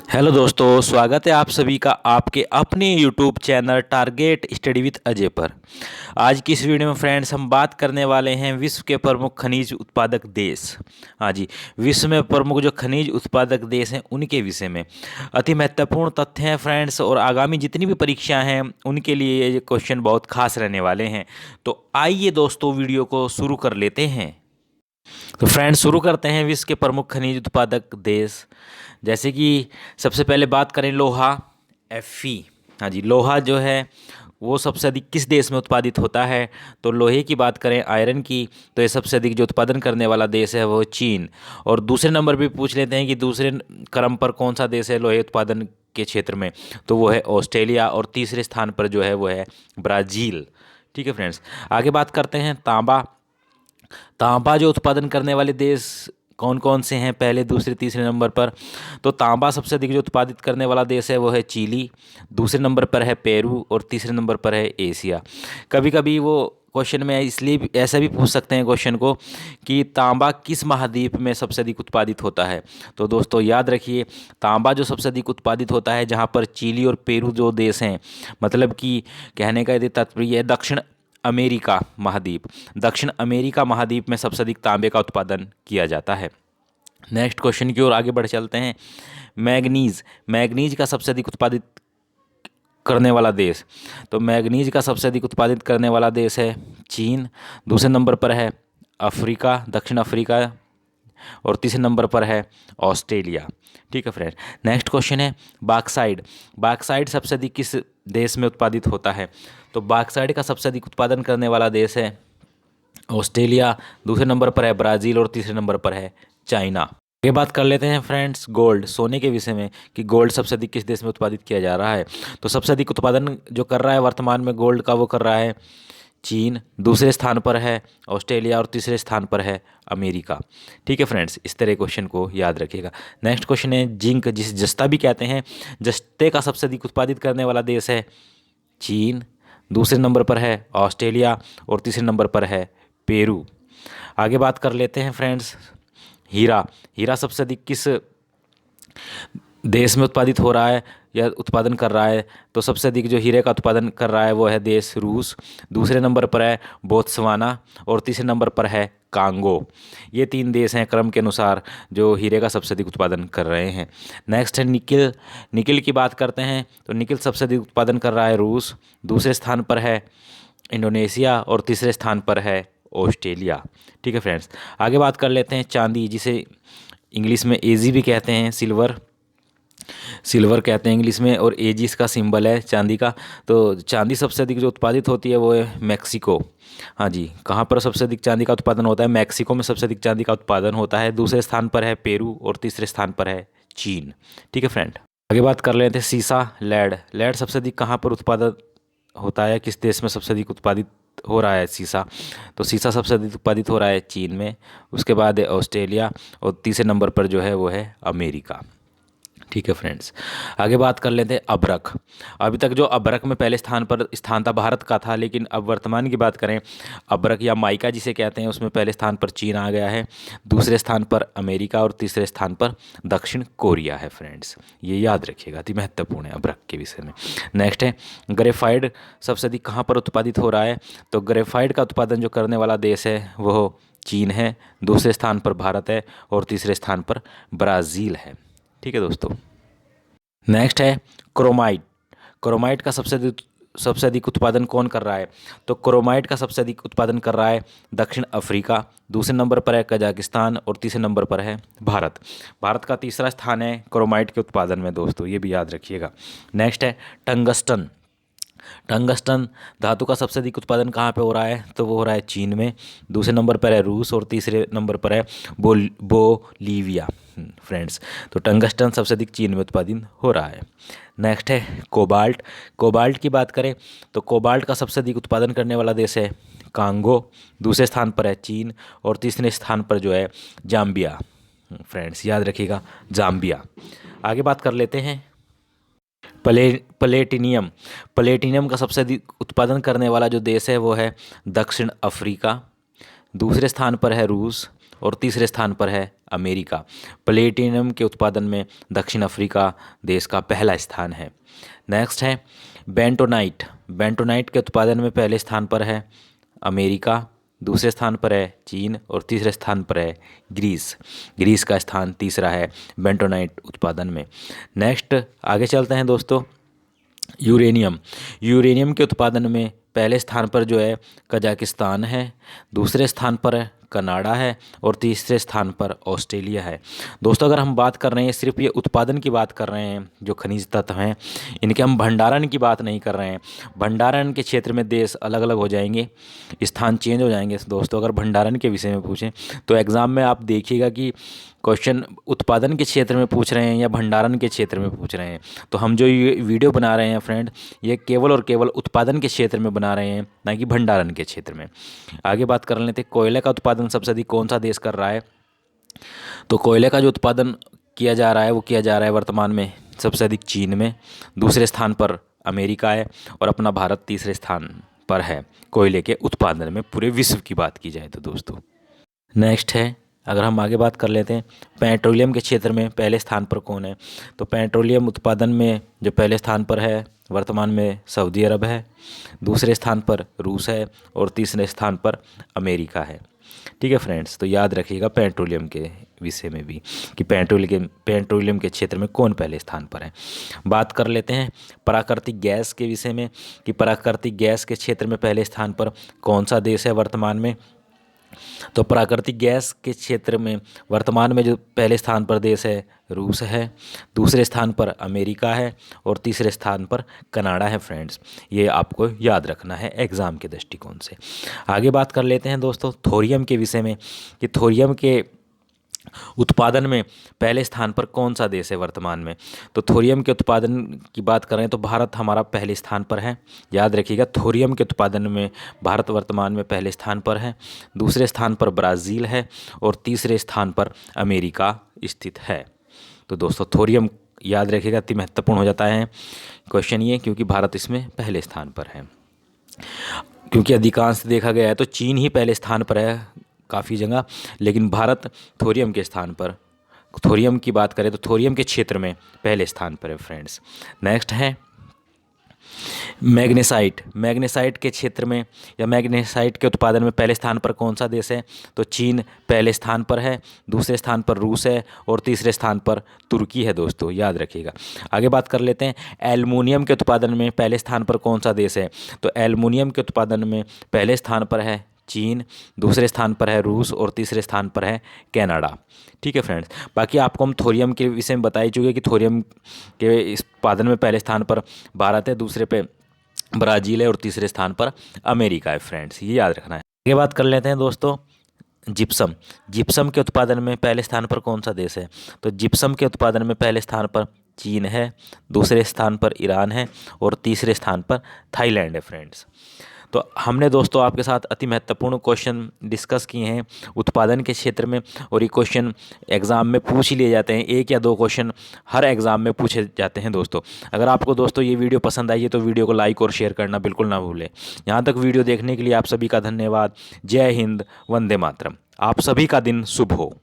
Hello दोस्तों, स्वागत है आप सभी का आपके अपने YouTube channel target study with Ajay पर। आज की इस वीडियो में फ्रेंड्स हम बात करने वाले हैं विश्व के प्रमुख खनिज उत्पादक देश। हाँ जी, विश्व में प्रमुख जो खनिज उत्पादक देश हैं उनके विषय में अति महत्वपूर्ण तथ्य हैं फ्रेंड्स, और आगामी जितनी भी परीक्षाएं हैं उनके लिए ये क्वेश्चन बहुत खास रहने वाले हैं। तो आइए दोस्तों वीडियो को शुरू कर लेते हैं। तो फ्रेंड्स शुरू करते हैं विश्व के प्रमुख खनिज उत्पादक देश। जैसे कि सबसे पहले बात करें लोहा, Fe। हाँ जी, लोहा जो है वो सबसे अधिक किस देश में उत्पादित होता है? तो लोहे की बात करें, आयरन की, तो ये सबसे अधिक जो उत्पादन करने वाला देश है वो चीन। और दूसरे नंबर भी पूछ लेते हैं कि दूसरे क्रम पर कौन सा देश है लोहे उत्पादन के क्षेत्र में? तो वो है ऑस्ट्रेलिया। और तीसरे स्थान पर जो है वो है ब्राज़ील। ठीक है फ्रेंड्स, आगे बात करते हैं तांबा। तांबा जो उत्पादन करने वाले देश कौन कौन से हैं पहले, दूसरे, तीसरे नंबर पर? तो तांबा सबसे अधिक जो उत्पादित करने वाला देश है वो है चिली। दूसरे नंबर पर है पेरू और तीसरे नंबर पर है एशिया। कभी कभी वो क्वेश्चन में इसलिए भी ऐसा भी पूछ सकते हैं क्वेश्चन को कि तांबा किस महाद्वीप में सबसे अधिक उत्पादित होता है? तो दोस्तों याद रखिए, तांबा जो सबसे अधिक उत्पादित होता है जहाँ पर चिली और पेरू जो देश हैं, मतलब कि कहने का यदि तात्पर्य है दक्षिण अमेरिका महाद्वीप, दक्षिण अमेरिका महाद्वीप में सबसे अधिक तांबे का उत्पादन किया जाता है। नेक्स्ट क्वेश्चन की ओर आगे बढ़ चलते हैं। मैग्नीज, मैग्नीज का सबसे अधिक उत्पादित करने वाला देश। तो मैग्नीज का सबसे अधिक उत्पादित करने वाला देश है चीन। दूसरे नंबर पर है अफ्रीका, दक्षिण अफ्रीका। और तीसरे नंबर पर है ऑस्ट्रेलिया। ठीक है फ्रेंड, नेक्स्ट क्वेश्चन है बाक्साइड। बाक्साइड सबसे अधिक किस देश में उत्पादित होता है? तो बाक्साइड का सबसे अधिक उत्पादन करने वाला देश है ऑस्ट्रेलिया। दूसरे नंबर पर है ब्राज़ील और तीसरे नंबर पर है चाइना। आगे बात कर लेते हैं फ्रेंड्स गोल्ड, सोने के विषय में, कि गोल्ड सबसे अधिक किस देश में उत्पादित किया जा रहा है? तो सबसे अधिक उत्पादन जो कर रहा है वर्तमान में गोल्ड का वो कर रहा है चीन। दूसरे स्थान पर है ऑस्ट्रेलिया और तीसरे स्थान पर है अमेरिका। ठीक है फ्रेंड्स, इस तरह क्वेश्चन को याद रखिएगा। नेक्स्ट क्वेश्चन है जिंक, जिसे जस्ता भी कहते हैं। जस्ते का सबसे अधिक उत्पादित करने वाला देश है चीन। दूसरे नंबर पर है ऑस्ट्रेलिया और तीसरे नंबर पर है पेरू। आगे बात कर लेते हैं फ्रेंड्स हीरा। हीरा सबसे अधिक किस देश में उत्पादित हो रहा है या उत्पादन कर रहा है? तो सबसे अधिक जो हीरे का उत्पादन कर रहा है वो है देश रूस। दूसरे नंबर पर है बोत्सवाना और तीसरे नंबर पर है कांगो। ये तीन देश हैं क्रम के अनुसार जो हीरे का सबसे अधिक उत्पादन कर रहे हैं। नेक्स्ट है निकिल। निकिल की बात करते हैं तो निकिल सबसे अधिक उत्पादन कर रहा है रूस। दूसरे स्थान पर है इंडोनेशिया और तीसरे स्थान पर है ऑस्ट्रेलिया। ठीक है फ्रेंड्स, आगे बात कर लेते हैं चांदी, जिसे इंग्लिश में एजी भी कहते हैं, सिल्वर, सिल्वर कहते हैं इंग्लिश में, और एजी इसका सिंबल है चांदी का। तो चांदी सबसे अधिक जो उत्पादित होती है वो है मैक्सिको। हाँ जी, कहाँ पर सबसे अधिक चांदी का उत्पादन होता है? मैक्सिको में सबसे अधिक चांदी का उत्पादन होता है। दूसरे स्थान पर है पेरू और तीसरे स्थान पर है चीन। ठीक है फ्रेंड, आगे बात कर लेते हैं सीसा, लेड। लेड सबसे अधिक कहाँ पर उत्पादन होता है, किस देश में सबसे अधिक उत्पादित हो रहा है सीसा? तो सीसा सबसे अधिक उत्पादित हो रहा है चीन में। उसके बाद है ऑस्ट्रेलिया और तीसरे नंबर पर जो है वो है अमेरिका। ठीक है फ्रेंड्स, आगे बात कर लेते हैं अभ्रक। अभी तक जो अभ्रक में पहले स्थान पर स्थान था भारत का था, लेकिन अब वर्तमान की बात करें, अभ्रक या माइका जिसे कहते हैं, उसमें पहले स्थान पर चीन आ गया है। दूसरे स्थान पर अमेरिका और तीसरे स्थान पर दक्षिण कोरिया है फ्रेंड्स। ये याद रखिएगा, अति महत्वपूर्ण है अभ्रक के विषय में। नेक्स्ट है ग्रेफाइड, सबसे अधिक कहाँ पर उत्पादित हो रहा है? तो ग्रेफाइड का उत्पादन जो करने वाला देश है वो चीन है। दूसरे स्थान पर भारत है और तीसरे स्थान पर ब्राज़ील है। ठीक है दोस्तों, नेक्स्ट है क्रोमाइट। क्रोमाइट का सबसे अधिक उत्पादन कौन कर रहा है? तो क्रोमाइट का सबसे अधिक उत्पादन कर रहा है दक्षिण अफ्रीका। दूसरे नंबर पर है कजाकिस्तान और तीसरे नंबर पर है भारत। भारत का तीसरा स्थान है क्रोमाइट के उत्पादन में दोस्तों, ये भी याद रखिएगा। नेक्स्ट है टंगस्टन। टंगस्टन धातु का सबसे अधिक उत्पादन कहाँ पे हो रहा है? तो वो हो रहा है चीन में। दूसरे नंबर पर है रूस और तीसरे नंबर पर है बोलीविया फ्रेंड्स। तो टंगस्टन सबसे अधिक चीन में उत्पादन हो रहा है। नेक्स्ट है कोबाल्ट। कोबाल्ट की बात करें तो कोबाल्ट का सबसे अधिक उत्पादन करने वाला देश है कांगो। दूसरे स्थान पर है चीन और तीसरे स्थान पर जो है जाम्बिया फ्रेंड्स, याद रखिएगा जाम्बिया। आगे बात कर लेते हैं प्लेटिनियम। प्लेटिनियम का सबसे अधिक उत्पादन करने वाला जो देश है वो है दक्षिण अफ्रीका। दूसरे स्थान पर है रूस और तीसरे स्थान पर है अमेरिका। प्लेटिनम के उत्पादन में दक्षिण अफ्रीका देश का पहला स्थान है। नेक्स्ट है बेंटोनाइट। बेंटोनाइट के उत्पादन में पहले स्थान पर है अमेरिका, दूसरे स्थान पर है चीन और तीसरे स्थान पर है ग्रीस। ग्रीस का स्थान तीसरा है बेंटोनाइट उत्पादन में। नेक्स्ट आगे चलते हैं दोस्तों। यूरेनियम। यूरेनियम के उत्पादन में पहले स्थान पर जो है कजाकिस्तान है, दूसरे स्थान पर कनाडा है और तीसरे स्थान पर ऑस्ट्रेलिया है। दोस्तों अगर हम बात कर रहे हैं सिर्फ ये उत्पादन की बात कर रहे हैं, जो खनिज तत्व हैं इनके, हम भंडारण की बात नहीं कर रहे हैं। भंडारण के क्षेत्र में देश अलग अलग हो जाएंगे, स्थान चेंज हो जाएंगे। दोस्तों अगर भंडारण के विषय में पूछें तो एग्ज़ाम में आप देखिएगा कि क्वेश्चन उत्पादन के क्षेत्र में पूछ रहे हैं या भंडारण के क्षेत्र में पूछ रहे हैं। तो हम जो ये वीडियो बना रहे हैं फ्रेंड, ये केवल और केवल उत्पादन के क्षेत्र में बना रहे हैं, ना कि भंडारण के क्षेत्र में। आगे बात कर लेते हैं, कोयले का उत्पादन सबसे अधिक कौन सा देश कर रहा है? तो कोयले का जो उत्पादन किया जा रहा है वो किया जा रहा है वर्तमान में सबसे अधिक चीन में, दूसरे स्थान पर अमेरिका है और अपना भारत तीसरे स्थान पर है कोयले के उत्पादन में, पूरे विश्व की बात की जाए तो दोस्तों। नेक्स्ट है, अगर हम आगे बात कर लेते हैं पेट्रोलियम के क्षेत्र में पहले स्थान पर कौन है? तो पेट्रोलियम उत्पादन में जो पहले स्थान पर है वर्तमान में सऊदी अरब है, दूसरे स्थान पर रूस है और तीसरे स्थान पर अमेरिका है। ठीक है फ्रेंड्स, तो याद रखिएगा पेट्रोलियम के विषय में भी कि पेट्रोलियम के क्षेत्र में कौन पहले स्थान पर है। बात कर लेते हैं प्राकृतिक गैस के विषय में कि प्राकृतिक गैस के क्षेत्र में पहले स्थान पर कौन सा देश है वर्तमान में? तो प्राकृतिक गैस के क्षेत्र में वर्तमान में जो पहले स्थान पर देश है रूस है, दूसरे स्थान पर अमेरिका है और तीसरे स्थान पर कनाडा है। फ्रेंड्स ये आपको याद रखना है एग्ज़ाम के दृष्टिकोण से। आगे बात कर लेते हैं दोस्तों थोरियम के विषय में कि थोरियम के उत्पादन में पहले स्थान पर कौन सा देश है वर्तमान में? तो थोरियम के उत्पादन की बात करें तो भारत हमारा पहले स्थान पर है। याद रखिएगा थोरियम के उत्पादन में भारत वर्तमान में पहले स्थान पर है, दूसरे स्थान पर ब्राज़ील है और तीसरे स्थान पर अमेरिका स्थित है। तो दोस्तों थोरियम याद रखिएगा, अति महत्वपूर्ण हो जाता है क्वेश्चन ये, क्योंकि भारत इसमें पहले स्थान पर है। क्योंकि अधिकांश देखा गया है तो चीन ही पहले स्थान पर है काफ़ी जगह, लेकिन भारत थोरियम के स्थान पर, थोरियम की बात करें तो थोरियम के क्षेत्र में पहले स्थान पर है फ्रेंड्स। नेक्स्ट है मैग्नेसाइट। मैग्नेसाइट के क्षेत्र में या मैग्नेसाइट के उत्पादन में पहले स्थान पर कौन सा देश है? तो चीन पहले स्थान पर है, दूसरे स्थान पर रूस है और तीसरे स्थान पर तुर्की है। दोस्तों याद रखिएगा। आगे बात कर लेते हैं एल्युमिनियम के उत्पादन में पहले स्थान पर कौन सा देश है? तो एल्युमिनियम के उत्पादन में पहले स्थान पर है चीन, दूसरे स्थान पर है रूस और तीसरे स्थान पर है कनाडा। ठीक है फ्रेंड्स, बाकी आपको हम थोरियम के विषय में बता ही चुके कि थोरियम के उत्पादन में पहले स्थान पर भारत है, दूसरे पे ब्राज़ील है और तीसरे स्थान पर अमेरिका है। फ्रेंड्स ये याद रखना है। आगे बात कर लेते हैं दोस्तों जिप्सम। जिप्सम के उत्पादन में पहले स्थान पर कौन सा देश है? तो जिप्सम के उत्पादन में पहले स्थान पर चीन है, दूसरे स्थान पर ईरान है और तीसरे स्थान पर थाईलैंड है। फ्रेंड्स तो हमने दोस्तों आपके साथ अति महत्वपूर्ण क्वेश्चन डिस्कस किए हैं उत्पादन के क्षेत्र में, और ये क्वेश्चन एग्ज़ाम में पूछ ही लिए जाते हैं। एक या दो क्वेश्चन हर एग्ज़ाम में पूछे जाते हैं दोस्तों। अगर आपको दोस्तों ये वीडियो पसंद आई है तो वीडियो को लाइक और शेयर करना बिल्कुल ना भूलें। यहाँ तक वीडियो देखने के लिए आप सभी का धन्यवाद। जय हिंद, वंदे मातरम। आप सभी का दिन शुभ हो।